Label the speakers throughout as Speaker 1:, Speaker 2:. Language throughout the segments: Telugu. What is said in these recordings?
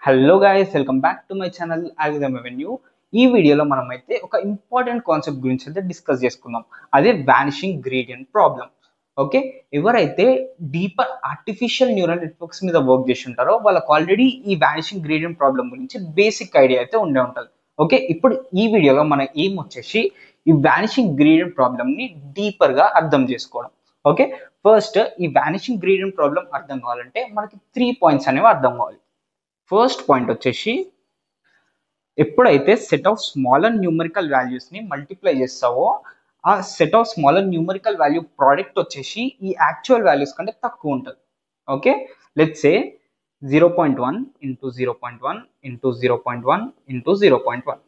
Speaker 1: Hello guys, welcome back to my channel algorithm avenue. ఈ వీడియోలో మనం అయితే ఒక ఇంపార్టెంట్ కాన్సెప్ట్ గురించి అయితే డిస్కస్ చేసుకుందాం. అదే వానిషింగ్ గ్రేడియంట్ ప్రాబ్లం. ఓకే, ఎవరైతే డీపర్ ఆర్టిఫిషియల్ న్యూరల్ నెట్వర్క్స్ మీద వర్క్ చేసి ఉంటారో వాళ్ళకి ఆల్రెడీ ఈ వానిషింగ్ గ్రేడియంట్ ప్రాబ్లం గురించి బేసిక్ ఐడియా అయితే ఉండే ఉంటుంది. ఓకే, ఇప్పుడు ఈ వీడియోలో మన ఎయిమ్ వచ్చేసి ఈ వానిషింగ్ గ్రేడియంట్ ప్రాబ్లమ్ని డీపర్గా అర్థం చేసుకోవడం. ఓకే, ఫస్ట్ ఈ వానిషింగ్ గ్రేడియంట్ ప్రాబ్లం అర్థం కావాలంటే మనకి 3 పాయింట్స్ అనేవి అర్థం కావాలి. ఫస్ట్ పాయింట్ వచ్చేసి ఎప్పుడైతే set of smaller numerical values ని మల్టిప్లై చేస్తావో ఆ set of smaller numerical value product వచ్చేసి ఈ యాక్చువల్ వాల్యూస్ కంటే తక్కువ ఉంటుంది. Okay, let's say 0.1 into 0.1 into 0.1 into 0.1.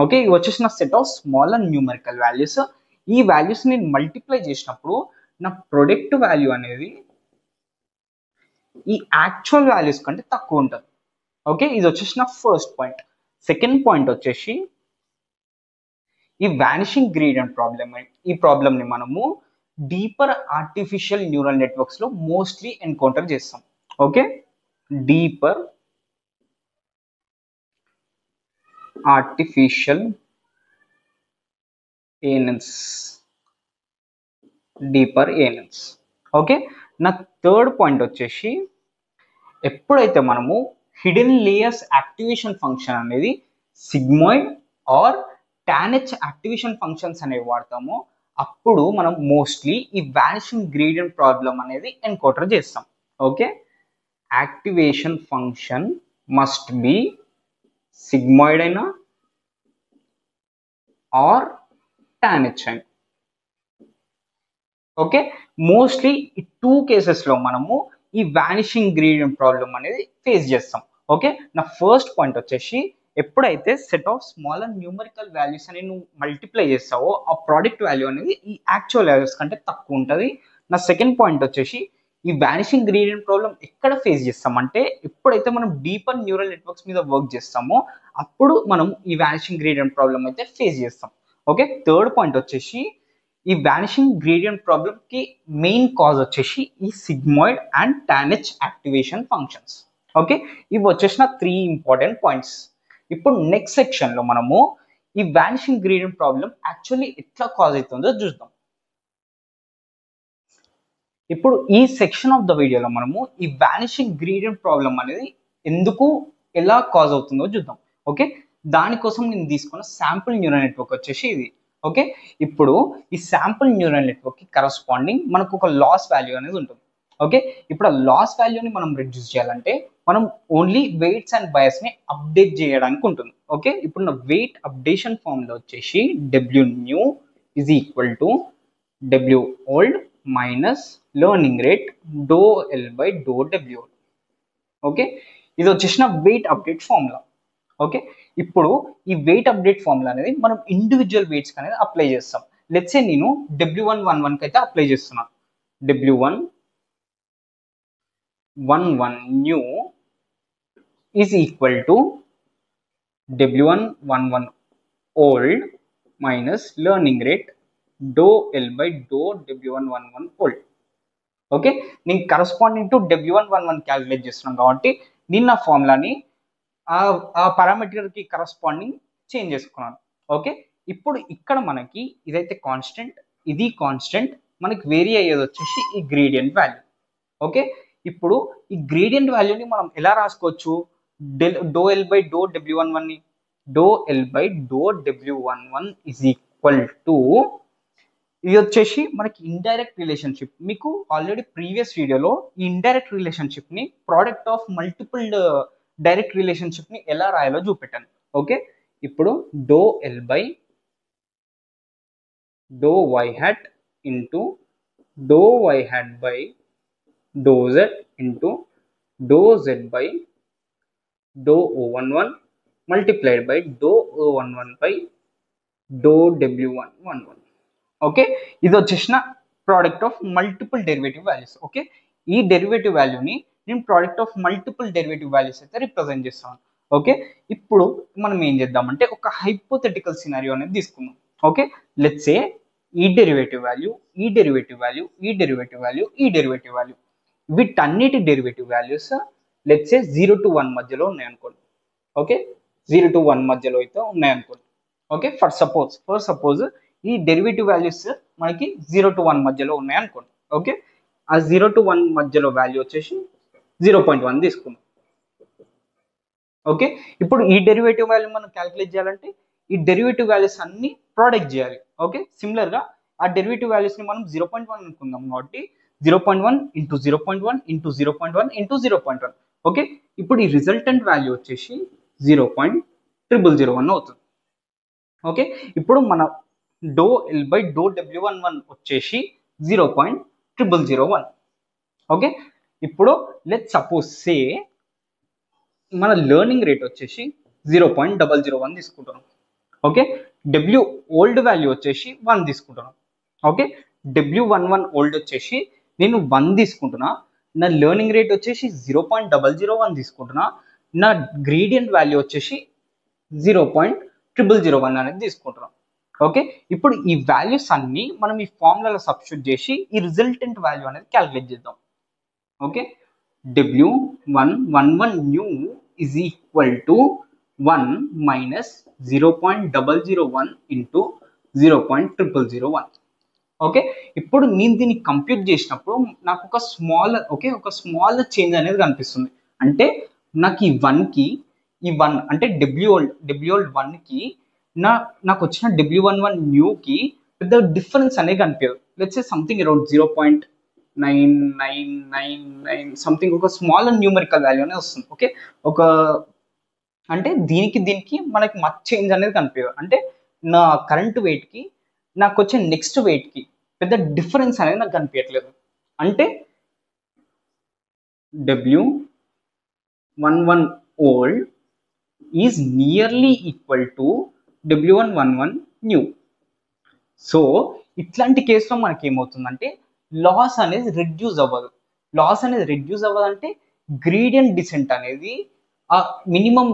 Speaker 1: Okay, ఇవి వచ్చేసిన set of smaller numerical values. ఈ వాల్యూస్ ని మల్టిప్లై చేసినప్పుడు నా ప్రొడక్ట్ వాల్యూ అనేది ఈ యాక్చువల్ వాల్యూస్ కంటే తక్కువ ఉంటుంది. ఓకే, ఇది వచ్చేసి నా ఫస్ట్ పాయింట్. సెకండ్ పాయింట్ వచ్చేసి ఈ వానిషింగ్ గ్రేడియంట్ ప్రాబ్లమ్. ఈ ప్రాబ్లమ్ని మనము డీపర్ ఆర్టిఫిషియల్ న్యూరల్ నెట్వర్క్స్ లో మోస్ట్లీ ఎన్కౌంటర్ చేస్తాం. Okay, deeper artificial ANNs, deeper ANNs. Okay, నా థర్డ్ పాయింట్ వచ్చేసి ఎప్పుడైతే మనము హిడెన్ లేయర్స్ యాక్టివేషన్ ఫంక్షన్ అనేది sigmoid or tanh activation functions అనేవి వాడతామో అప్పుడు మనం మోస్ట్లీ ఈ వానిషింగ్ గ్రేడియంట్ ప్రాబ్లం అనేది ఎన్కౌంటర్ చేస్తాం. Okay, activation function must be sigmoid అయినా ఆర్ టాన్హెచ్ అయినా. ఓకే, మోస్ట్లీ ఈ 2 కేసెస్లో మనము ఈ వానిషింగ్ గ్రేడియంట్ ప్రాబ్లం అనేది ఫేస్ చేస్తాం. ఓకే, నా ఫస్ట్ పాయింట్ వచ్చేసి ఎప్పుడైతే set of smaller numerical values అని నువ్వు మల్టిప్లై చేస్తావో ఆ ప్రోడక్ట్ వాల్యూ అనేది ఈ యాక్చువల్ వాల్యూస్ కంటే తక్కువ ఉంటుంది. నా సెకండ్ పాయింట్ వచ్చేసి ఈ వానిషింగ్ గ్రేడియంట్ ప్రాబ్లం ఎక్కడ ఫేస్ చేస్తామంటే ఎప్పుడైతే మనం డీపర్ న్యూరల్ నెట్వర్క్స్ మీద వర్క్ చేస్తామో అప్పుడు మనం ఈ వానిషింగ్ గ్రేడియంట్ ప్రాబ్లం అయితే ఫేస్ చేస్తాం. ఓకే, థర్డ్ పాయింట్ వచ్చేసి ఈ వానిషింగ్ గ్రేడియంట్ ప్రాబ్లం కి మెయిన్ కాజ్ వచ్చేసి ఈ sigmoid and tanh activation functions. Okay, ఇవి వచ్చేసిన 3 ఇంపార్టెంట్ పాయింట్స్. ఇప్పుడు నెక్స్ట్ సెక్షన్ లో మనము ఈ వానిషింగ్ గ్రేడియంట్ ప్రాబ్లం యాక్చువల్లీ ఎట్లా కాజ్ అవుతుందో చూద్దాం. ఇప్పుడు ఈ సెక్షన్ ఆఫ్ ద వీడియోలో మనము ఈ వానిషింగ్ గ్రేడియంట్ ప్రాబ్లం అనేది ఎందుకు ఎలా కాజ్ అవుతుందో చూద్దాం. ఓకే, దానికోసం నేను తీసుకున్న శాంపుల్ న్యూరల్ నెట్వర్క్ వచ్చేసి ఇది. ఓకే, ఇప్పుడు ఈ శాంపుల్ న్యూరల్ నెట్వర్క్ కి కరస్పాండింగ్ మనకు ఒక లాస్ వాల్యూ అనేది ఉంటుంది. ఓకే, ఇప్పుడు ఆ లాస్ వాల్యూని మనం రిడ్యూస్ చేయాలంటే మనం ఓన్లీ వెయిట్స్ అండ్ బయాస్ ని అప్డేట్ చేయడానికి ఉంటుంది. ఓకే, ఇప్పుడు నా వెయిట్ అప్డేషన్ ఫార్ములా వచ్చేసి W new is equal to W old minus learning rate do L by do W. Okay, ఇది వచ్చేసిన వెయిట్ అప్డేట్ ఫార్ములా. ఓకే, ఇప్పుడు ఈ వెయిట్ అప్డేట్ ఫార్ములా అనేది మనం ఇండివిజువల్ వెయిట్స్ అనేది అప్లై చేస్తాం. లెట్స్ సే నేను W111 కి అయితే అప్లై చేస్తున్నాను. W111 new is equal to W111 old minus learning rate do L by do W111 old. Okay, నేను కరస్పాండింగ్ టు W111 క్యాలిక్యులేట్ చేస్తున్నాను కాబట్టి నేను నా ఫార్ములాని ఆ పారామీటర్ కి కరస్పాండింగ్ చేంజ్ చేసుకున్నాను. ఓకే, ఇప్పుడు ఇక్కడ మనకి ఇదైతే కాన్స్టెంట్, ఇది కాన్స్టెంట్, మనకి వేరీ అయ్యేది వచ్చేసి ఈ గ్రేడియంట్ వాల్యూ. ఓకే, ఇప్పుడు ఈ గ్రేడియంట్ వాల్యూని మనం ఎలా రాసుకోవచ్చు? Do L by do W11 ని do L by do W11 is equal to ఇది వచ్చేసి మనకి ఇండైరెక్ట్ రిలేషన్షిప్. మీకు ఆల్రెడీ ప్రీవియస్ వీడియోలో ఈ ఇండైరెక్ట్ రిలేషన్షిప్ ని product of multiple direct relationship ని ఎలా రాయాలో చూపెట్టాను. ఓకే, ఇప్పుడు do L by do Y hat into do Y hat by do Z into do Z by do O11 multiplied by do O11 by do W111. Okay, ఇది వచ్చేసిన product of multiple derivative values. Okay, ఈ డెరివేటివ్ వాల్యూని నేను product of multiple derivative values అయితే రిప్రజెంట్ చేస్తాను. ఓకే, ఇప్పుడు మనం ఏం చేద్దామంటే ఒక హైపోథెటికల్ సినారియో అనేది తీసుకుందాం. ఓకే, లెట్స్ సే ఈ డెరివేటివ్ వాల్యూ, ఈ డెరివేటివ్ వాల్యూ, ఈ డెరివేటివ్ వాల్యూ, ఈ డెరివేటివ్ వాల్యూ, వీటన్నిటి derivative values let's say 0 to 1 మధ్యలో ఉన్నాయి అనుకోండి. ఓకే 0 to 1 మధ్యలో అయితే ఉన్నాయనుకోండి. ఓకే ఫర్ సపోజ్ ఈ డెరివేటివ్ వాల్యూస్ మనకి 0 to 1 మధ్యలో ఉన్నాయనుకోండి. ఓకే ఆ 0 to 1 మధ్యలో వాల్యూ వచ్చేసి 0.1 తీసుకుందాం. ఓకే ఇప్పుడు ఈ డెరివేటివ్ వాల్యూ మనం క్యాలిక్యులేట్ చేయాలంటే ఈ డెరివేటివ్ వాల్యూస్ అన్ని ప్రోడక్ట్ చేయాలి. ఓకే సిమిలర్ గా ఆ డెరివేటివ్ వాల్యూస్ ని మనం 0.1 అనుకుందాం కాబట్టి 0.1 ఇంటూ 0.1 ఇంటూ 0.1 ఇంటూ 0.1. ఓకే ఇప్పుడు ఈ రిజల్టెంట్ వాల్యూ వచ్చేసి 0.0001 అవుతుంది. ఓకే ఇప్పుడు మన do L by do W11 వచ్చేసి 0.0001. ఓకే ఇప్పుడు లెట్ సపోజ్ సే మన లెర్నింగ్ రేట్ వచ్చేసి 0.001 తీసుకుంటున్నాం. ఓకే డబ్ల్యూ ఓల్డ్ వాల్యూ వచ్చేసి 1 తీసుకుంటున్నాం. ఓకే W11 ఓల్డ్ వచ్చేసి నేను 1 తీసుకుంటున్నా, నా లెర్నింగ్ రేట్ వచ్చేసి 0.001 తీసుకుంటున్నా, నా గ్రేడియంట్ వాల్యూ వచ్చేసి 0.001 అనేది తీసుకుంటున్నాం. ఓకే ఇప్పుడు ఈ వాల్యూస్ అన్ని మనం ఈ ఫార్ములాలో సబ్స్టిట్యూట్ చేసి ఈ రిజల్టెంట్ వాల్యూ అనేది క్యాలిక్యులేట్ చేద్దాం. Okay W11 new is equal to 1 minus 0.001 into 0.001. Okay ఇప్పుడు నేను దీన్ని కంప్యూట్ చేసినప్పుడు నాకు ఒక స్మాల్ చేంజ్ అనేది కనిపిస్తుంది. అంటే నాకు ఈ 1 అంటే డబ్ల్యూఓల్డ్ 1కి నాకు వచ్చిన W11 న్యూకి పెద్ద డిఫరెన్స్ అనేది కనిపించదు. Let's say something around 0.9999 something ఒక స్మాల్ న్యూమరికల్ వాల్యూ అనేది వస్తుంది. ఓకే అంటే దీనికి మనకి మచ్ చేంజ్ అనేది కనిపించదు. అంటే నా కరెంట్ వెయిట్కి నాకు వచ్చే నెక్స్ట్ వెయిట్కి పెద్ద డిఫరెన్స్ అనేది నాకు కనిపించట్లేదు. అంటే W11 old is nearly equal to W11 new. So ఇట్లాంటి కేసులో మనకి ఏమవుతుందంటే లాస్ అనేది రెడ్యూస్ అవ్వదు. అంటే గ్రేడియంట్ డిసెంట్ అనేది ఆ మినిమం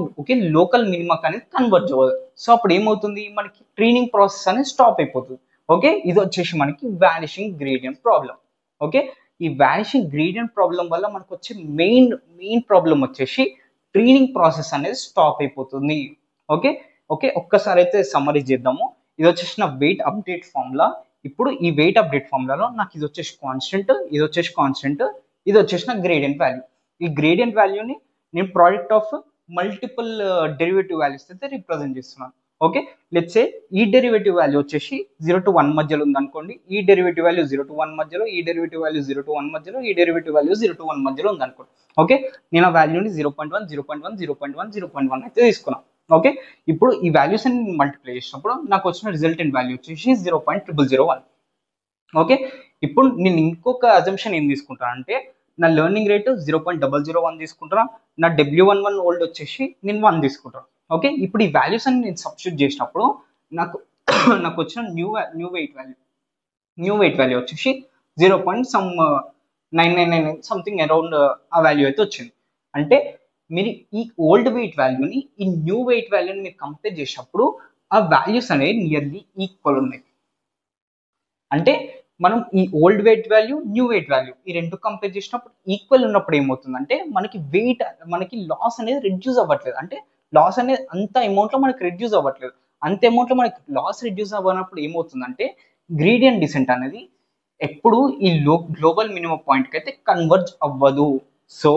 Speaker 1: లోకల్ మినిమం అనేది కన్వర్జ్ అవ్వదు. సో అప్పుడు ఏమవుతుంది మనకి ట్రైనింగ్ ప్రాసెస్ అనేది స్టాప్ అయిపోతుంది. ఓకే ఇది వచ్చేసి మనకి వానిషింగ్ గ్రేడియంట్ ప్రాబ్లం. ఓకే ఈ వానిషింగ్ గ్రేడియంట్ ప్రాబ్లం వల్ల మనకు వచ్చే మెయిన్ ప్రాబ్లం వచ్చేసి ట్రైనింగ్ ప్రాసెస్ అనేది స్టాప్ అయిపోతుంది. ఓకే ఒక్కసారి అయితే సమ్మరీ చేద్దాము. ఇది వచ్చేసి నా వెయిట్ అప్డేట్ ఫార్ములా. ఇప్పుడు ఈ వెయిట్ అప్డేట్ ఫార్ములాలో నాకు ఇది వచ్చేసి కాన్స్టెంట్, ఇది వచ్చేసి నా గ్రేడియంట్ వాల్యూ. ఈ గ్రేడియంట్ వాల్యూని నేను product of multiple derivative values అయితే రిప్రజెంట్ చేస్తున్నాను. ఓకే లెట్స్ సే ఈ డెరివేటివ్ వాల్యూ వచ్చేసి 0 to 1 మధ్యలో ఉంది అనుకోండి, ఈ డెరివేటివ్ వాల్యూ 0 to 1 మధ్యలో, ఈ డెరివేటివ్ వాల్యూ 0 to 1 మధ్యలో, ఈ డెరివేటివ్ వాల్యూ 0 to 1 మధ్యలో ఉంది అనుకోండి. ఓకే నేను ఆ వాల్యూని 0.1 అయితే తీసుకున్నాను. ఓకే ఇప్పుడు ఈ వాల్యూస్ అని మల్టిప్లై చేసినప్పుడు నాకు వచ్చిన రిజల్టెంట్ వాల్యూ వచ్చేసి 0.001. ఓకే ఇప్పుడు నేను ఇంకొక అజంప్షన్ ఏం తీసుకుంటాను అంటే నా లెర్నింగ్ రేట్ 0.001 తీసుకుంటున్నా, నా W11 ఓల్డ్ వచ్చేసి నేను 1 తీసుకుంటాను. ఓకే ఇప్పుడు ఈ వాల్యూస్ అని నేను సబ్స్టిట్యూట్ చేసినప్పుడు నాకు వచ్చిన న్యూ వెయిట్ వాల్యూ వచ్చేసి 0.999 సంథింగ్ అరౌండ్ ఆ వాల్యూ అయితే వచ్చింది. అంటే మీరు ఈ ఓల్డ్ వెయిట్ వాల్యూని ఈ న్యూ వెయిట్ వాల్యూని మీరు కంపేర్ చేసినప్పుడు ఆ వాల్యూస్ అనేవి నియర్లీ ఈక్వల్ ఉన్నాయి. అంటే మనం ఈ old weight value, new weight value ఈ రెండు కంపేర్ చేసినప్పుడు ఈక్వల్ ఉన్నప్పుడు ఏమవుతుందంటే మనకి లాస్ అనేది రెడ్యూస్ అవ్వట్లేదు. అంటే లాస్ అనేది అంత అమౌంట్లో మనకి రెడ్యూస్ అవ్వట్లేదు. అంత అమౌంట్లో మనకి లాస్ రెడ్యూస్ అవ్వనప్పుడు ఏమవుతుందంటే గ్రేడియంట్ డిసెంట్ అనేది ఎప్పుడు ఈ గ్లోబల్ మినిమం పాయింట్కి అయితే కన్వర్జ్ అవ్వదు. సో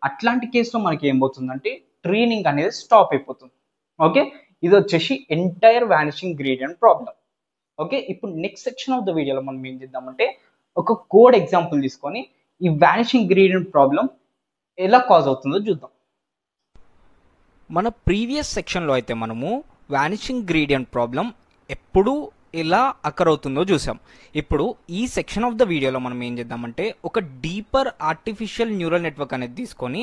Speaker 1: అట్లాంటి కేసులో మనకి ఏమవుతుందంటే ట్రైనింగ్ అనేది స్టాప్ అయిపోతుంది. ఓకే ఇది వచ్చేసి entire vanishing gradient problem. Okay ఇప్పుడు నెక్స్ట్ సెక్షన్ ఆఫ్ ద వీడియోలో మనం ఏం చేద్దామంటే ఒక కోడ్ ఎగ్జాంపుల్ తీసుకొని ఈ వానిషింగ్ గ్రేడియంట్ ప్రాబ్లం ఎలా కాజ్ అవుతుందో చూద్దాం.
Speaker 2: మన ప్రీవియస్ సెక్షన్లో అయితే మనము వానిషింగ్ గ్రేడియంట్ ప్రాబ్లం ఎప్పుడు ఎలా అకర్ అవుతుందో చూసాం. ఇప్పుడు ఈ సెక్షన్ ఆఫ్ ద వీడియోలో మనం ఏం చేద్దామంటే ఒక డీపర్ ఆర్టిఫిషియల్ న్యూరల్ నెట్వర్క్ అనేది తీసుకొని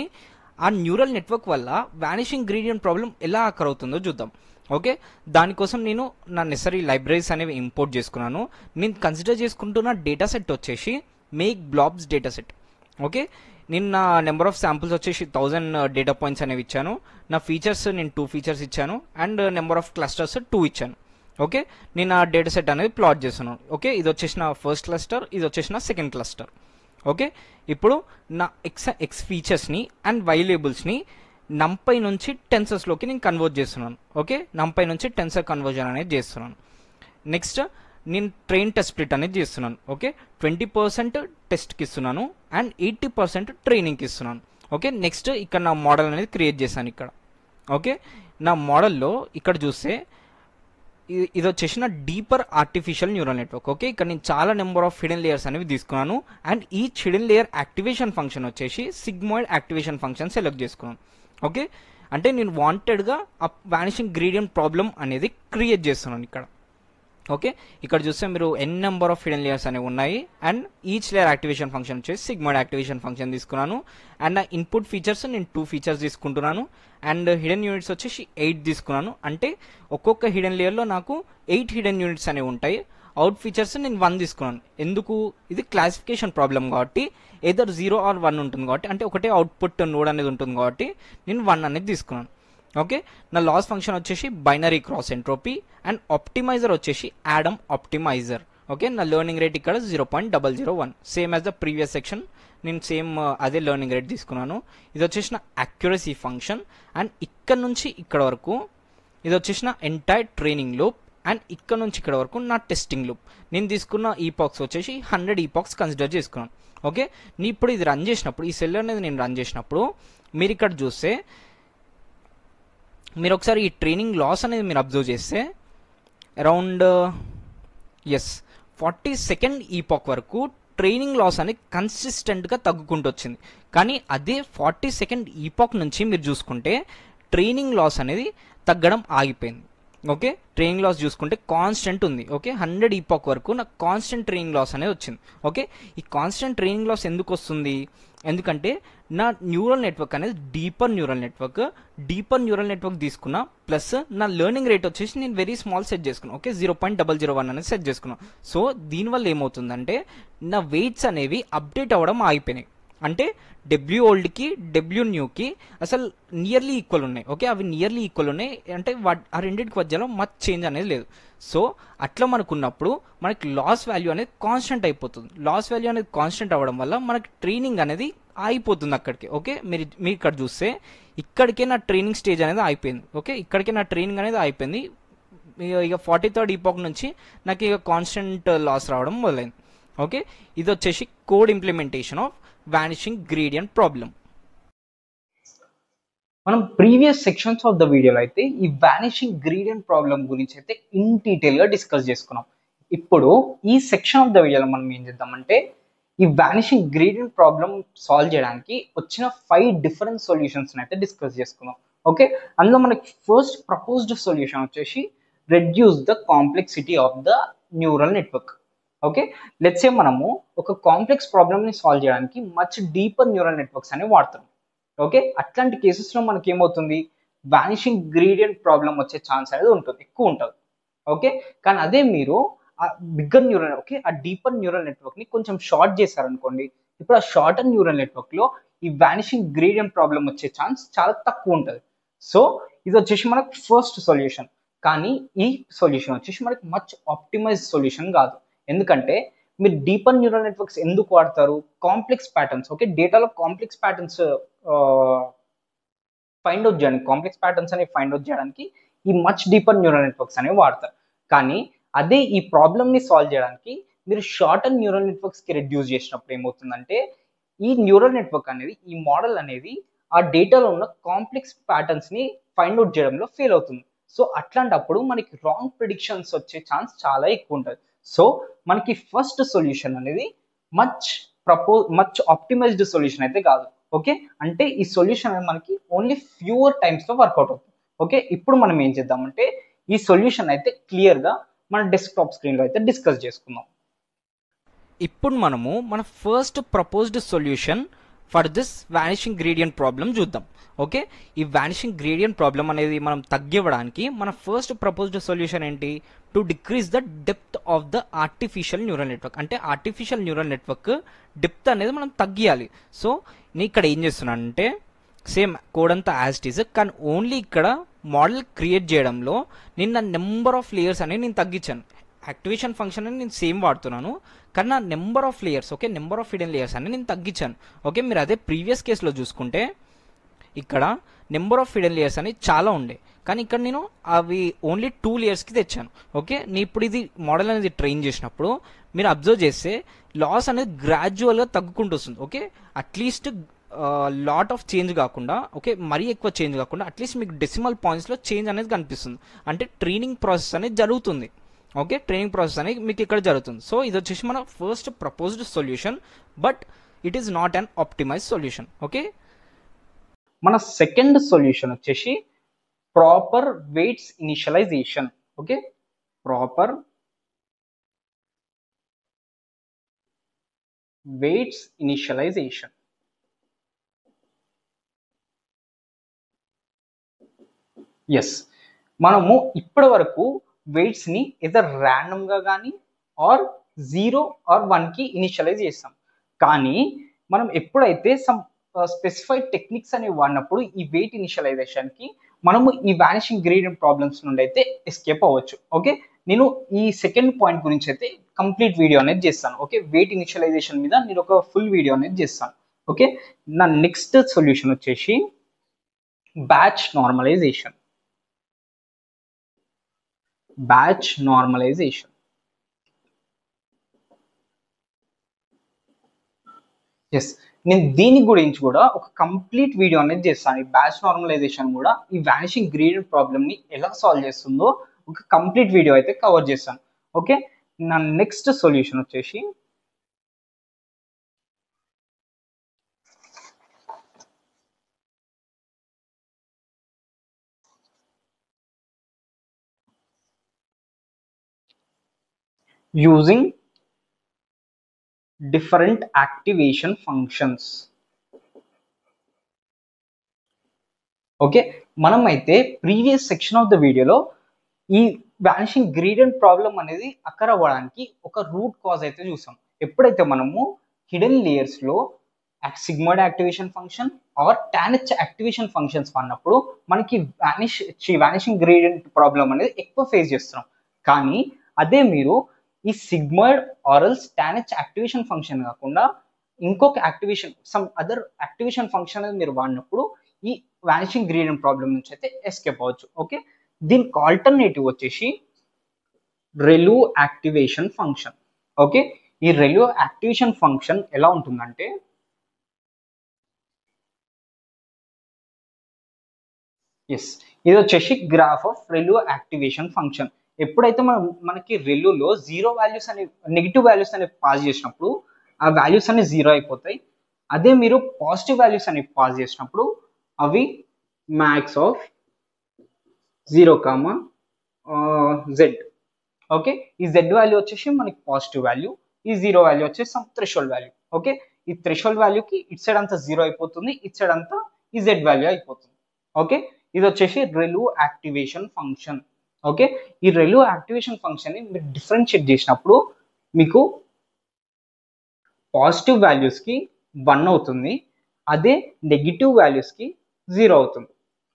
Speaker 2: ఆ న్యూరల్ నెట్వర్క్ వల్ల వానిషింగ్ గ్రేడియంట్ ప్రాబ్లం ఎలా అకర్ అవుతుందో చూద్దాం. ఓకే దానికోసం నేను నా నెసరీ లైబ్రరీస్ అనేవి ఇంపోర్ట్ చేసుకున్నాను. నేను కన్సిడర్ చేసుకుంటున్న డేటా సెట్ వచ్చేసి make blobs data set. Okay నేను నా నెంబర్ ఆఫ్ శాంపుల్స్ వచ్చేసి 1000 డేటా పాయింట్స్ అనేవి ఇచ్చాను. నా ఫీచర్స్ నేను 2 ఫీచర్స్ ఇచ్చాను అండ్ నెంబర్ ఆఫ్ క్లస్టర్స్ 2 ఇచ్చాను. ఓకే నేను ఆ డేటా సెట్ అనేది ప్లాట్ చేస్తున్నాను. ఓకే ఇది వచ్చేసి నా ఫస్ట్ క్లస్టర్, ఇది వచ్చేసి నా సెకండ్ క్లస్టర్. ఓకే ఇప్పుడు నా ఎక్స్ ఫీచర్స్ని అండ్ వై లేబుల్స్ని నంపై నుంచి టెన్సర్స్లోకి నేను కన్వర్ట్ చేస్తున్నాను. ఓకే, నంపై నుంచి టెన్సర్ కన్వర్జన్ అనేది చేస్తున్నాను. నెక్స్ట్ నేను ట్రైన్ టెస్ట్ స్ప్లిట్ అనేది చేస్తున్నాను. ఓకే, 20% టెస్ట్కి ఇస్తున్నాను అండ్ 80% ట్రైనింగ్కి ఇస్తున్నాను. ఓకే, నెక్స్ట్ ఇక్కడ నా మోడల్ అనేది క్రియేట్ చేశాను ఇక్కడ. ఓకే, నా మోడల్లో ఇక్కడ చూస్తే ఇది వచ్చేసి నా deeper artificial neural network. Okay, ఇక్కడ నేను చాలా నెంబర్ ఆఫ్ హిడెన్ లేయర్స్ అనేవి తీసుకున్నాను and each hidden layer activation function వచ్చేసి సిగ్మాయిడ్ యాక్టివేషన్ ఫంక్షన్ సెలెక్ట్ చేసుకున్నాను. ఓకే, అంటే నేను వాంటెడ్గా ఆ వానిషింగ్ గ్రేడియంట్ ప్రాబ్లం అనేది క్రియేట్ చేస్తున్నాను ఇక్కడ. ఓకే, ఇక్కడ చూస్తే మీరు ఎన్ నెంబర్ ఆఫ్ హిడెన్ లేయర్స్ అనేవి ఉన్నాయి and each layer activation function వచ్చేసి సిగ్మాయిడ్ యాక్టివేషన్ ఫంక్షన్ తీసుకున్నాను అండ్ నా ఇన్పుట్ ఫీచర్స్ నేను 2 ఫీచర్స్ తీసుకుంటున్నాను అండ్ హిడెన్ యూనిట్స్ వచ్చేసి 8 తీసుకున్నాను. అంటే ఒక్కొక్క హిడెన్ లేయర్లో నాకు 8 హిడెన్ యూనిట్స్ అనేవి ఉంటాయి. అవుట్ ఫీచర్స్ నేను 1 తీసుకున్నాను. ఎందుకు? ఇది క్లాసిఫికేషన్ ప్రాబ్లం కాబట్టి ఏదర్ 0 or 1 ఉంటుంది కాబట్టి, అంటే ఒకటే అవుట్పుట్ నోడ్ అనేది ఉంటుంది కాబట్టి నేను 1 అనేది తీసుకున్నాను. ఓకే, నా లాస్ ఫంక్షన్ వచ్చేసి binary cross entropy and optimizer వచ్చేసి యాడమ్ ఆప్టిమైజర్. ఓకే, నా లెర్నింగ్ రేట్ ఇక్కడ 0.001 same as the previous section. నేను సేమ్ అదే లెర్నింగ్ రేట్ తీసుకున్నాను. ఇది వచ్చేసి నా అక్యురసీ ఫంక్షన్ అండ్ ఇక్కడ నుంచి ఇక్కడ వరకు ఇది వచ్చేసి నా ఎంటైర్ ట్రైనింగ్ లూప్ అండ్ ఇక్కడ నుంచి ఇక్కడ వరకు నా టెస్టింగ్ లూప్. నేను తీసుకున్న ఈపాక్స్ వచ్చేసి 100 ఈపాక్స్ కన్సిడర్ చేసుకున్నాను. ఓకే, నీ ఇప్పుడు ఇది రన్ చేసినప్పుడు, ఈ సెల్ అనేది నేను రన్ చేసినప్పుడు మీరు ఇక్కడ చూస్తే మీరు ఒకసారి ఈ ట్రైనింగ్ లాస్ అనేది మీరు అబ్జర్వ్ చేస్తే అరౌండ్ 42nd ఈపాక్ వరకు ట్రైనింగ్ లాస్ అనేది కన్సిస్టెంట్గా తగ్గుకుంటూ వచ్చింది. కానీ అదే 42nd ఈపాక్ నుంచి మీరు చూసుకుంటే ట్రైనింగ్ లాస్ అనేది తగ్గడం ఆగిపోయింది. ఓకే, ట్రైనింగ్ లాస్ చూసుకుంటే కాన్స్టెంట్ ఉంది. ఓకే, 100 ఈపాక్ వరకు నాకు కాన్స్టెంట్ ట్రైనింగ్ లాస్ అనేది వచ్చింది. ఓకే, ఈ కాన్స్టెంట్ ట్రైనింగ్ లాస్ ఎందుకు వస్తుంది? ఎందుకంటే నా న్యూరల్ నెట్వర్క్ అనేది డీపర్ న్యూరల్ నెట్వర్క్ తీసుకున్నా ప్లస్ నా లెర్నింగ్ రేట్ వచ్చేసి నేను వెరీ స్మాల్ సెట్ చేసుకున్నాను. ఓకే, 0.001 అనేది సెట్ చేసుకున్నాను. సో దీనివల్ల ఏమవుతుందంటే నా వెయిట్స్ అనేవి అప్డేట్ అవ్వడం ఆగిపోయినాయి. అంటే డబ్ల్యూ ఓల్డ్కి డబ్ల్యూ న్యూకి అసలు నియర్లీ ఈక్వల్ ఉన్నాయి. ఓకే, అవి నియర్లీ ఈక్వల్ ఉన్నాయి అంటే ఆ రెండింటికి మధ్యలో మచ్ చేంజ్ అనేది లేదు. సో అట్లా మనకున్నప్పుడు మనకి లాస్ వాల్యూ అనేది కాన్స్టెంట్ అయిపోతుంది. లాస్ వాల్యూ అనేది కాన్స్టెంట్ అవ్వడం వల్ల మనకి ట్రైనింగ్ అనేది ఆగిపోతుంది అక్కడికి. ఓకే, మీరు ఇక్కడ చూస్తే ఇక్కడికే నా ట్రైనింగ్ స్టేజ్ అనేది అయిపోయింది. ఓకే, ఇక్కడికే నా ట్రైనింగ్ అనేది అయిపోయింది. ఇక 43rd ఈపాక్ నుంచి నాకు ఇక కాన్స్టెంట్ లాస్ రావడం మొదలైంది. ఓకే, ఇది వచ్చేసి code implementation of vanishing gradient problem.
Speaker 1: మనం ప్రీవియస్ సెక్షన్స్ ఆఫ్ ద వీడియోలో అయితే ఈ వానిషింగ్ గ్రేడియంట్ ప్రాబ్లం గురించి అయితే ఇన్ డీటెయిల్గా డిస్కస్ చేసుకున్నాం. ఇప్పుడు ఈ సెక్షన్ ఆఫ్ ద వీడియోలో మనం ఏం చేద్దామంటే ఈ వానిషింగ్ గ్రేడియంట్ ప్రాబ్లం సాల్వ్ చేయడానికి వచ్చిన 5 డిఫరెంట్ సొల్యూషన్స్ అయితే డిస్కస్ చేసుకుందాం. ఓకే, అందులో మనకి ఫస్ట్ ప్రపోజ్డ్ సొల్యూషన్ వచ్చేసి reduce the complexity of the neural network. Okay, let's say మనము ఒక కాంప్లెక్స్ ప్రాబ్లమ్ని సాల్వ్ చేయడానికి మచ్ డీపర్ న్యూరల్ నెట్వర్క్స్ అనేవి వాడతాం. ఓకే, అట్లాంటి కేసెస్లో మనకి ఏమవుతుంది, వానిషింగ్ గ్రేడియంట్ ప్రాబ్లం వచ్చే ఛాన్స్ అనేది ఉంటుంది, ఎక్కువ ఉంటుంది. ఓకే, కానీ అదే మీరు ఆ బిగ్గర్ న్యూరల్, ఓకే, ఆ డీపర్ న్యూరల్ నెట్వర్క్ని కొంచెం షార్ట్ చేశారనుకోండి, ఇప్పుడు ఆ షార్టర్ న్యూరల్ నెట్వర్క్లో ఈ వానిషింగ్ గ్రేడియంట్ ప్రాబ్లం వచ్చే ఛాన్స్ చాలా తక్కువ ఉంటుంది. సో ఇది వచ్చేసి మనకు ఫస్ట్ సొల్యూషన్. కానీ ఈ సొల్యూషన్ వచ్చేసి మనకి మచ్ ఆప్టిమైజ్ సొల్యూషన్ కాదు. ఎందుకంటే మీరు డీపర్ న్యూరల్ నెట్వర్క్స్ ఎందుకు వాడతారు? కాంప్లెక్స్ ప్యాటర్న్స్, ఓకే, డేటాలో కాంప్లెక్స్ ప్యాటర్న్స్ ఫైండ్ అవుట్ చేయడానికి, కాంప్లెక్స్ ప్యాటర్న్స్ అనేవి ఫైండ్ అవుట్ చేయడానికి ఈ మచ్ డీపర్ న్యూరల్ నెట్వర్క్స్ అనేవి వాడతారు. కానీ అదే ఈ ప్రాబ్లమ్ని సాల్వ్ చేయడానికి మీరు షార్టర్ న్యూరల్ నెట్వర్క్స్కి రెడ్యూస్ చేసినప్పుడు ఏమవుతుందంటే ఈ న్యూరల్ నెట్వర్క్ అనేది, ఈ మోడల్ అనేది ఆ డేటాలో ఉన్న కాంప్లెక్స్ ప్యాటర్న్స్ని ఫైండ్ అవుట్ చేయడంలో ఫెయిల్ అవుతుంది. సో అట్లాంటప్పుడు మనకి రాంగ్ ప్రిడిక్షన్స్ వచ్చే ఛాన్స్ చాలా ఎక్కువ ఉంటుంది. సో మనకి ఫస్ట్ సొల్యూషన్ అనేది మచ్ ఆప్టిమైజ్డ్ సొల్యూషన్ అయితే కాదు. ఓకే, అంటే ఈ సొల్యూషన్ అనేది మనకి ఓన్లీ ఫ్యూవర్ టైమ్స్లో వర్కౌట్ అవుతుంది. ఓకే, ఇప్పుడు మనం ఏం చేద్దామంటే ఈ సొల్యూషన్ అయితే క్లియర్గా మన డెస్క్టాప్ స్క్రీన్లో అయితే డిస్కస్ చేసుకుందాం.
Speaker 2: ఇప్పుడు మనము మన first proposed solution for this vanishing gradient problem చూద్దాం. ఓకే, ఈ వానిషింగ్ గ్రేడియంట్ ప్రాబ్లం అనేది మనం తగ్గివ్వడానికి మన ఫస్ట్ ప్రపోజ్డ్ సొల్యూషన్ ఏంటి? To decrease the depth of the artificial neural network. అంటే ఆర్టిఫిషియల్ న్యూరల్ నెట్వర్క్ డెప్త్ అనేది మనం తగ్గియాలి. సో నేను ఇక్కడ ఏం చేస్తున్నానంటే సేమ్ కోడ్ అంతా యాజ్ ఇట్ ఈజ్, కానీ ఓన్లీ ఇక్కడ మోడల్ క్రియేట్ చేయడంలో నేను నెంబర్ ఆఫ్ లేయర్స్ అనేది నేను తగ్గించాను. యాక్టివేషన్ ఫంక్షన్ అని నేను సేమ్ వాడుతున్నాను, కానీ నా number of layers, okay, number of hidden layers అని నేను తగ్గించాను. ఓకే, మీరు అదే ప్రీవియస్ కేసులో చూసుకుంటే ఇక్కడ నెంబర్ ఆఫ్ హిడెన్ లేయర్స్ అని చాలా ఉండే, కానీ ఇక్కడ నేను అవి ఓన్లీ 2 లేయర్స్కి తెచ్చాను. ఓకే, నేను ఇప్పుడు ఇది మోడల్ అనేది ట్రైన్ చేసినప్పుడు మీరు అబ్జర్వ్ చేస్తే లాస్ అనేది గ్రాడ్యువల్గా తగ్గుకుంటూ వస్తుంది. Okay, at least lot of change కాకుండా, ఓకే మరీ ఎక్కువ చేంజ్ కాకుండా అట్లీస్ట్ మీకు డెసిమల్ పాయింట్స్లో చేంజ్ అనేది కనిపిస్తుంది. అంటే ట్రైనింగ్ ప్రాసెస్ అనేది జరుగుతుంది. ఓకే, ట్రైనింగ్ ప్రాసెస్ అనేది మీకు ఇక్కడ జరుగుతుంది. సో ఇది వచ్చేసి మన first proposed solution, but it is not an optimize solution. Okay,
Speaker 1: మన సెకండ్ సొల్యూషన్ వచ్చేసి proper weights initialization. Okay, proper weights initialization. Yes, మనము ఇప్పటి వరకు వెయిట్స్ ని ఎదర్ ర్యాండమ్ గా కానీ ఆర్ 0 ఆర్ 1 కి ఇనిషియలైజ్ చేస్తాం. కానీ మనం ఎప్పుడైతే సమ్ స్పెసిఫైడ్ టెక్నిక్స్ అనేవి వాడినప్పుడు ఈ వెయిట్ ఇనిషియలైజేషన్ కి మనము ఈ వానిషింగ్ గ్రేడియంట్ ప్రాబ్లమ్స్ నుండి అయితే ఎస్కేప్ అవ్వచ్చు. ఓకే, నేను ఈ సెకండ్ పాయింట్ గురించి అయితే కంప్లీట్ వీడియో అనేది చేస్తాను. ఓకే, వెయిట్ ఇనిషియలైజేషన్ మీద నేను ఒక ఫుల్ వీడియో అనేది చేస్తాను. ఓకే, నా నెక్స్ట్ సొల్యూషన్ వచ్చేసి batch normalization. Batch normalization. Yes, నేను దీని గురించి కూడా ఒక కంప్లీట్ వీడియో అనేది చేస్తాను. ఈ బ్యాచ్ నార్మలైజేషన్ కూడా ఈ వానిషింగ్ గ్రేడియంట్ ప్రాబ్లమ్ ని ఎలా సాల్వ్ చేస్తుందో ఒక కంప్లీట్ వీడియో అయితే కవర్ చేస్తాను. ఓకే, నా నెక్స్ట్ సొల్యూషన్ వచ్చేసి using different activation functions. Okay, మనమైతే ప్రీవియస్ సెక్షన్ ఆఫ్ ద వీడియోలో ఈ వానిషింగ్ గ్రేడియంట్ ప్రాబ్లం అనేది అక్కర్ అవ్వడానికి ఒక రూట్ కాజ్ అయితే చూసాం. ఎప్పుడైతే మనము హిడెన్ లేయర్స్ లో sigmoid activation function or tanh activation functions అన్నప్పుడు మనకి వానిషింగ్ గ్రేడియంట్ ప్రాబ్లం అనేది ఎక్కువ ఫేస్ చేస్తున్నాం. కానీ అదే మీరు ఈ సిగ్మాయిడ్ ఆరల్స్ టాన్హెచ్ యాక్టివేషన్ ఫంక్షన్ కాకుండా ఇంకొక activation some other activation function అనేది మీరు వాడినప్పుడు ఈ వానిషింగ్ గ్రేడియంట్ ప్రాబ్లం నుంచి అయితే ఎస్కేప్ అవ్వచ్చు. ఓకే, దీనికి ఆల్టర్నేటివ్ వచ్చేసి రెలు యాక్టివేషన్ ఫంక్షన్. ఓకే, ఈ రెలు యాక్టివేషన్ ఫంక్షన్ ఎలా ఉంటుందంటే ఎస్, ఇది వచ్చేసి గ్రాఫ్ ఆఫ్ రెలు యాక్టివేషన్ ఫంక్షన్. ఎప్పుడైతే మనకి రెలులో 0 వాల్యూస్ అనే నెగిటివ్ వాల్యూస్ అనేవి పాస్ చేసినప్పుడు ఆ వాల్యూస్ అనేవి 0 అయిపోతాయి. అదే మీరు పాజిటివ్ వాల్యూస్ అనేవి పాస్ చేసినప్పుడు అవి మ్యాక్స్ ఆఫ్ 0, z. ఓకే, ఈ z వాల్యూ వచ్చేసి మనకి పాజిటివ్ వాల్యూ, ఈ 0 వాల్యూ వచ్చేసి సమ్ థ్రెషోల్డ్ వాల్యూ. ఓకే, ఈ థ్రెషోల్డ్ వాల్యూకి ఇట్ సైడ్ అంతా 0 అయిపోతుంది, ఇట్ సైడ్ అంతా ఈ z వాల్యూ అయిపోతుంది. ఓకే, ఇది వచ్చేసి రెలు యాక్టివేషన్ ఫంక్షన్. ఓకే, ఈ రెలు యాక్టివేషన్ ఫంక్షన్ ని మీరు డిఫరెన్షియేట్ చేసినప్పుడు మీకు పాజిటివ్ వాల్యూస్ కి 1 అవుతుంది, అదే నెగిటివ్ వాల్యూస్ కి 0 అవుతుంది.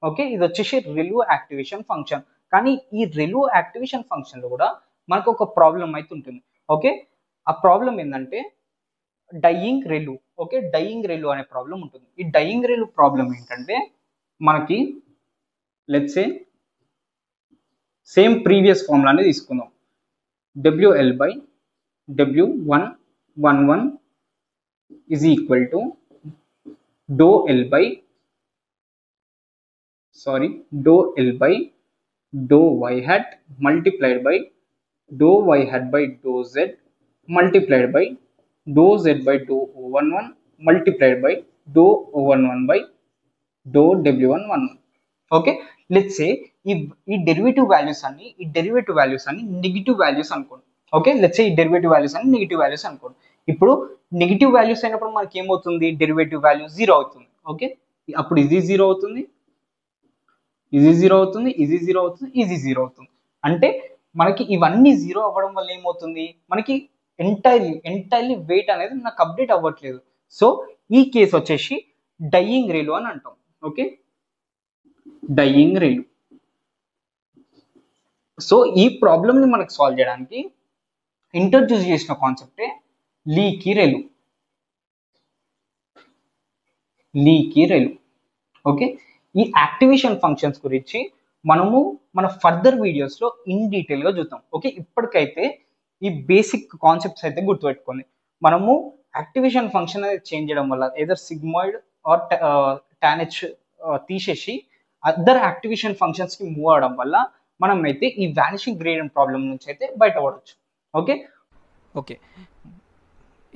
Speaker 1: ఓకే, ఇది వచ్చేసి రెలు యాక్టివేషన్ ఫంక్షన్. కానీ ఈ రెలు యాక్టివేషన్ ఫంక్షన్ లో కూడా మనకు ఒక ప్రాబ్లం అయితే ఉంటుంది. ఓకే, ఆ ప్రాబ్లం ఏంటంటే డయింగ్ రెలు. ఓకే, డయింగ్ రెలు అనే ప్రాబ్లం ఉంటుంది. ఈ డయింగ్ రెలు ప్రాబ్లం ఏంటంటే మనకి లెట్స్ సే సేమ్ ప్రీవియస్ ఫార్ములానే తీసుకుందాం. WL by W111 is equal to dou L by dou y hat multiplied by dou y hat by dou z multiplied by dou z by dou O11 multiplied by dou O11 by dou W111. Okay, let's say ఈ డెరివేటివ్ వాల్యూస్ అన్ని నెగిటివ్ వాల్యూస్ అనుకోండి. ఓకే, లెట్స్ సే ఈ డెరివేటివ్ వాల్యూస్ అన్ని నెగిటివ్ వాల్యూస్ అనుకోండి. ఇప్పుడు నెగిటివ్ వాల్యూస్ అయినప్పుడు మనకి ఏమవుతుంది, డెరివేటివ్ వాల్యూ 0 అవుతుంది. ఓకే, అప్పుడు ఇది 0 అవుతుంది, ఇది 0 అవుతుంది, ఇది 0 అవుతుంది, ఇది 0 అవుతుంది. అంటే మనకి ఇవన్నీ 0 అవ్వడం వల్ల ఏమవుతుంది, మనకి ఎంటైర్లీ వెయిట్ అనేది నాకు అప్డేట్ అవ్వట్లేదు. సో ఈ కేసు వచ్చేసి డయింగ్ రెలు అని అంటాం. Okay, dying ReLU. సో ఈ ప్రాబ్లమ్ ని మనకు సాల్వ్ చేయడానికి ఇంట్రడ్యూస్ చేసిన కాన్సెప్టే లీకీ రెలు. ఓకే, ఈ యాక్టివేషన్ ఫంక్షన్స్ గురించి మనము మన ఫర్దర్ వీడియోస్లో ఇన్ డీటెయిల్గా చూద్దాం. ఓకే, ఇప్పటికైతే ఈ బేసిక్ కాన్సెప్ట్స్ అయితే గుర్తుపెట్టుకోండి. మనము యాక్టివేషన్ ఫంక్షన్ అనేది చేంజ్ చేయడం వల్ల ఏదర్ సిగ్మాయిడ్ ఆర్ టాన్హెచ్ తీసేసి అదర్ యాక్టివేషన్ ఫంక్షన్స్కి మూవ్ అవడం వల్ల మనం అయితే ఈ వానిషింగ్ గ్రేడియంట్ ప్రాబ్లం నుంచి అయితే బయటపడవచ్చు. ఓకే
Speaker 2: ఓకే,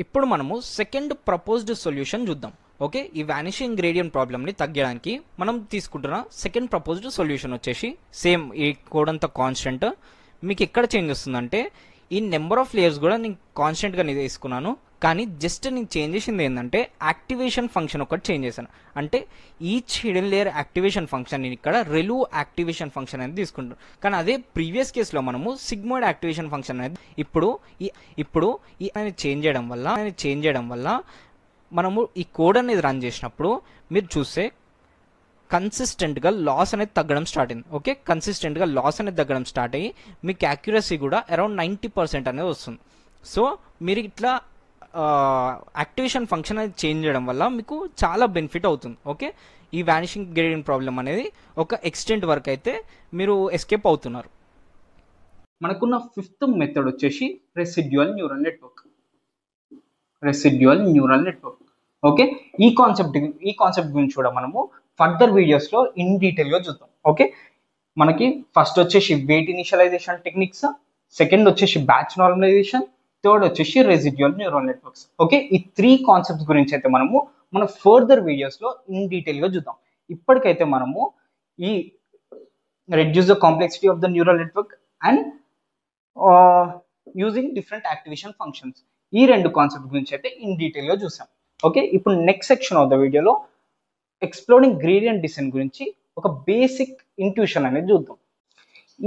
Speaker 2: ఇప్పుడు మనము సెకండ్ ప్రపోజ్డ్ సొల్యూషన్ చూద్దాం. ఓకే, ఈ వానిషింగ్ గ్రేడియంట్ ప్రాబ్లమ్ని తగ్గడానికి మనం తీసుకుంటున్న సెకండ్ ప్రపోజ్డ్ సొల్యూషన్ వచ్చేసి సేమ్ ఈ కోడ్ అంతా కాన్స్టెంట్. మీకు ఎక్కడ చేంజ్ వస్తుందంటే ఈ నెంబర్ ఆఫ్ లేయర్స్ కూడా నేను కాన్స్టెంట్గా తీసుకున్నాను, కానీ జస్ట్ నేను చేంజ్ చేసింది ఏంటంటే యాక్టివేషన్ ఫంక్షన్ ఒకటి చేంజ్ చేశాను. అంటే each hidden layer activation function నేను ఇక్కడ రెలు యాక్టివేషన్ ఫంక్షన్ అనేది తీసుకుంటాను. కానీ అదే ప్రీవియస్ కేసులో మనము సిగ్మాయిడ్ యాక్టివేషన్ ఫంక్షన్ అనేది ఇప్పుడు ఈ అనేది చేంజ్ చేయడం వల్ల మనము ఈ కోడ్ అనేది రన్ చేసినప్పుడు మీరు చూస్తే కన్సిస్టెంట్గా లాస్ అనేది తగ్గడం స్టార్ట్ అయింది. ఓకే, కన్సిస్టెంట్గా లాస్ అనేది తగ్గడం స్టార్ట్ అయ్యి మీకు యాక్యురసీ కూడా అరౌండ్ 90% అనేది వస్తుంది. సో మీరు ఇట్లా యాక్టివేషన్ ఫంక్షన్ అనేది చేంజ్ చేయడం వల్ల మీకు చాలా బెనిఫిట్ అవుతుంది. ఓకే, ఈ వానిషింగ్ గ్రేడియంట్ ప్రాబ్లం అనేది ఒక ఎక్స్టెంట్ వరకు అయితే మీరు ఎస్కేప్ అవుతున్నారు.
Speaker 1: మనకున్న ఫిఫ్త్ మెథడ్ వచ్చేసి రెసిడ్యువల్ న్యూరల్ నెట్వర్క్. ఓకే, ఈ కాన్సెప్ట్ గురించి కూడా మనము ఫర్దర్ వీడియోస్లో ఇన్ డీటెయిల్గా చూద్దాం. ఓకే, మనకి ఫస్ట్ వచ్చేసి వెయిట్ ఇనిషియలైజేషన్ టెక్నిక్స్, సెకండ్ వచ్చేసి బ్యాచ్ నార్మలైజేషన్, థర్డ్ వచ్చేసి రెసిడ్యువల్ న్యూరల్ నెట్వర్క్స్. ఓకే, ఈ 3 కాన్సెప్ట్స్ గురించి అయితే మనము మన ఫర్దర్ వీడియోస్లో ఇన్ డీటెయిల్గా చూద్దాం. ఇప్పటికైతే మనము ఈ reduce the complexity of the neural network and using different activation functions, ఈ 2 కాన్సెప్ట్ గురించి అయితే ఇన్ డీటెయిల్గా చూసాం. ఓకే, ఇప్పుడు నెక్స్ట్ సెక్షన్ ఆఫ్ ద వీడియోలో ఎక్స్ప్లోరింగ్ గ్రేడియంట్ డిసెంట్ గురించి ఒక బేసిక్ ఇంట్యూషన్ అనేది చూద్దాం.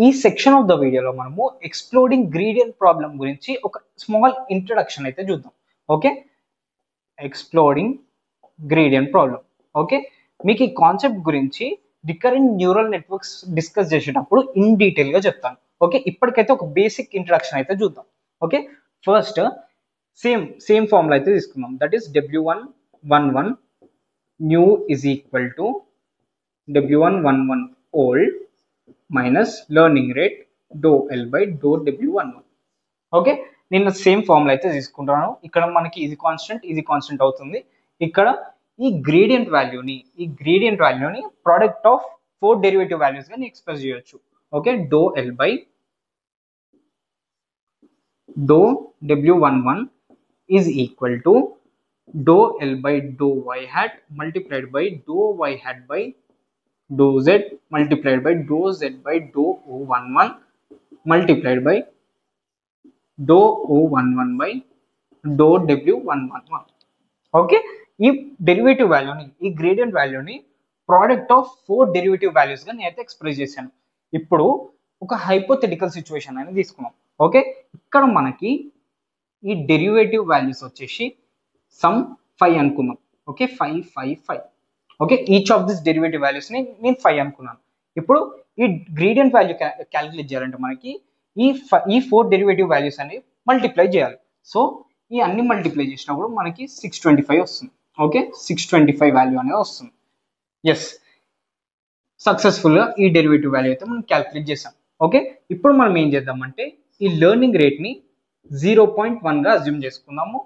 Speaker 1: ఈ సెక్షన్ ఆఫ్ ద వీడియోలో మనము ఎక్స్ప్లోరింగ్ గ్రేడియంట్ ప్రాబ్లం గురించి ఒక స్మాల్ ఇంట్రడక్షన్ అయితే చూద్దాం. Okay, exploring gradient problem. Okay, మీకు ఈ కాన్సెప్ట్ గురించి రికరెంట్ న్యూరల్ నెట్వర్క్స్ డిస్కస్ చేసేటప్పుడు ఇన్ డీటెయిల్గా చెప్తాను. ఓకే, ఇప్పటికైతే ఒక బేసిక్ ఇంట్రడక్షన్ అయితే చూద్దాం. ఓకే, ఫస్ట్ సేమ్ ఫార్ములా అయితే తీసుకుందాం. That is W111 new is equal to W111 old minus learning rate ∂L/∂W11. Okay, నేను సేమ్ ఫార్ములా అయితే తీసుకుంటున్నాను. ఇక్కడ మనకి ఇది కాన్స్టెంట్ అవుతుంది. ఇక్కడ ఈ గ్రేడియంట్ వాల్యూని ప్రోడక్ట్ ఆఫ్ 4 డెరివేటివ్ వాల్యూస్ గా ఎక్స్ప్రెస్ చేయొచ్చు. Okay, ∂W11 is equal to ∂L/∂y hat multiplied by ∂y hat by ∂z multiplied by ∂z/∂O11 multiplied by ∂O11 by ∂W111. Okay, ఈ డెరివేటివ్ వాల్యూని, ఈ గ్రేడియంట్ వాల్యూని ప్రోడక్ట్ ఆఫ్ 4 డెరివేటివ్ వాల్యూస్ గా నేనైతే ఎక్స్ప్రెస్ చేశాను. ఇప్పుడు ఒక హైపోథెటికల్ సిచ్యువేషన్ అనేది తీసుకున్నాం. ఓకే, ఇక్కడ మనకి ఈ డెరివేటివ్ వాల్యూస్ వచ్చేసి సమ్ 5 అనుకుందాం. Okay, 5. Okay, each of this derivative values ని నేను 5 అనుకున్నాను. ఇప్పుడు ఈ గ్రేడియంట్ వాల్యూ క్యాలిక్యులేట్ చేయాలంటే మనకి ఈ 4 డెరివేటివ్ వాల్యూస్ అనేవి మల్టిప్లై చేయాలి. సో ఈ అన్ని మల్టిప్లై చేసినప్పుడు మనకి 625 వస్తుంది. ఓకే, 625 వాల్యూ అనేది వస్తుంది. ఎస్, సక్సెస్ఫుల్ గా ఈ డెరివేటివ్ వాల్యూ అయితే మనం క్యాలిక్యులేట్ చేసాం. ఓకే, ఇప్పుడు మనం ఏం చేద్దామంటే ఈ లెర్నింగ్ రేట్ ని 0.1 గా అజ్యూమ్ చేసుకుందాము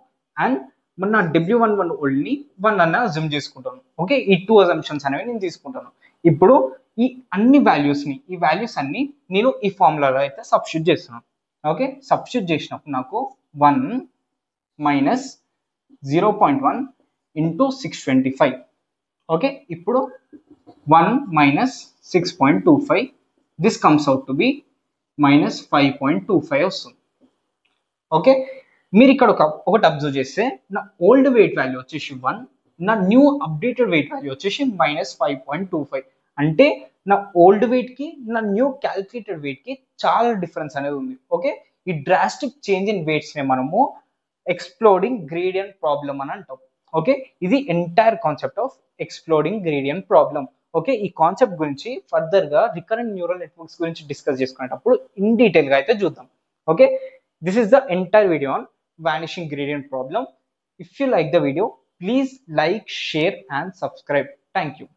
Speaker 1: అండ్ మన W11 ఓల్డ్ ని 1 అన్న అజ్యూమ్ చేసుకుంటాను. ఓకే, ఈ 2 అజంప్షన్స్ అనేవి నేను తీసుకుంటాను. ఇప్పుడు ఈ వాల్యూస్ అన్ని నేను ఈ ఫార్ములాలో అయితే సబ్స్టిట్యూట్ చేస్తున్నాను. ఓకే, సబ్స్టిట్యూట్ చేసినప్పుడు నాకు 1 మైనస్ 0.1 ఇంటూ 625. ఓకే, ఇప్పుడు 1 minus 6.25, this comes out to be minus 5.25 వస్తుంది. ఓకే, మీరు ఇక్కడ ఒకటి అబ్జర్వ్ చేస్తే నా ఓల్డ్ వెయిట్ వాల్యూ వచ్చేసి 1, నా న్యూ అప్డేటెడ్ వెయిట్ వాల్యూ వచ్చేసి మైనస్ 5.25. అంటే నా ఓల్డ్ వెయిట్ కి నా న్యూ క్యాలిక్యులేటెడ్ వెయిట్ కి చాలా డిఫరెన్స్ అనేది ఉంది. ఓకే, ఈ డ్రాస్టిక్ చేంజ్ ఇన్ వెయిట్స్ ని మనము ఎక్స్ప్లోడింగ్ గ్రేడియంట్ ప్రాబ్లం అని అంటాం. ఓకే, ఇది entire concept of exploding gradient problem. Okay, ఈ కాన్సెప్ట్ గురించి ఫర్దర్ గా రికరెంట్ న్యూరల్ నెట్వర్క్స్ గురించి డిస్కస్ చేసుకునేటప్పుడు ఇన్ డీటెయిల్ గా అయితే చూద్దాం. Okay, this is the entire video on vanishing gradient problem. If you like the video, please like, share and subscribe. Thank you.